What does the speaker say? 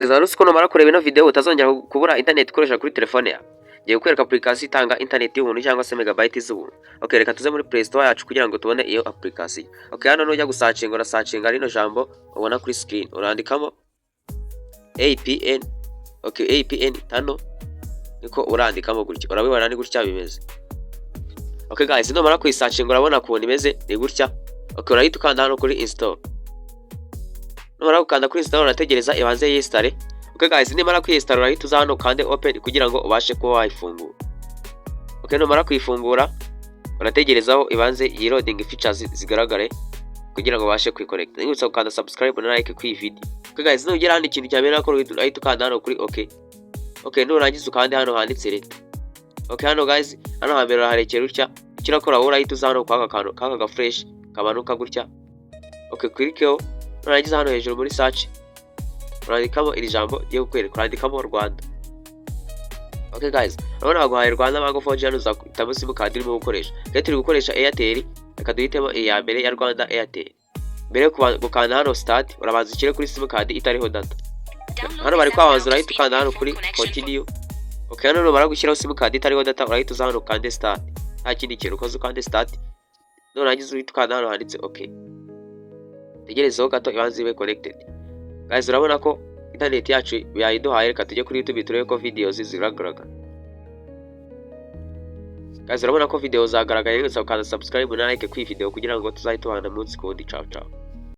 Zarusi ko numara kureba ino video utazongera kubura internet ikoresha kuri telefone yawe. Ngiye kukwereka application itanga internet y'ubuntu cyangwa se megabyte z'ubuntu. Okay, reka tuze muri Play Store yacu kugira ngo tubone iyo application. Okay, hano nujya gusacinga urasacinga rino jambo ubona kuri screen. Urandikamo APN. Okay, APN tano niko urandikamo gutya. Urabibona ni gutya bimeze. Okay guys, numara kuyisacinga urabona ko imeze ni gutya. Okay, urahita ukanda hano kuri install. Numara gukanda kuri install urategereza ibanze yinstall. Okay guys, nimara kuyinstall urahita uza hano kandi open kugira ngo ubashe kuba wayifungura. Okay, numara kuyifungura urategerezaho ibanze yi loading features zigaragare kugira ngo ubashe kwiconnect. Nibutsa gukanda subscribe na like kuri video. Okay guys, nugera hano ikintu cyamera ko urahita ukanda hano kuri okay. Okay, nurangiza ukande hano handitse leta. Okay, hano guys, hano hambere harekera utya. Kirakora urahita uza hano kwaka kantu kaka fresh kabanuka gutya. Okay, klikeho. Nurangiza hano hejuru muri search urandikamo iri jambo giye kukwereka, urandikamo Rwanda. Okay guys, urabona baguhaye Rwanda bango 4G hano uzakutamo simukadi urimo gukoresha. Rero turi gukoresha Airtel, reka duhitemo iya mbere ya Rwanda Airtel. Mbere yo gukanda hano start urabanza ukire kuri simukadi itariho data. Hano bari kwabanza urahita ukanda hano kuri continue. Okay, hano numara gushyiraho simukadi itariho data urahita uza hano ukande start. Nta kindi kintu ukoze ukande start. Nurangiza uhita ukanda hano handitse okay. Tegerezaho gato ibanze ibe connected. Guys, urabona ko internet yacu yayiduhaye, reka tujye kuri YouTube turebe ko videos ziragaragara. Guys, urabona ko video zagaragaye, reka ukanda subscribe na like kuri video kugira ngo tuzahite tubana munsi kundi. Ciao ciao.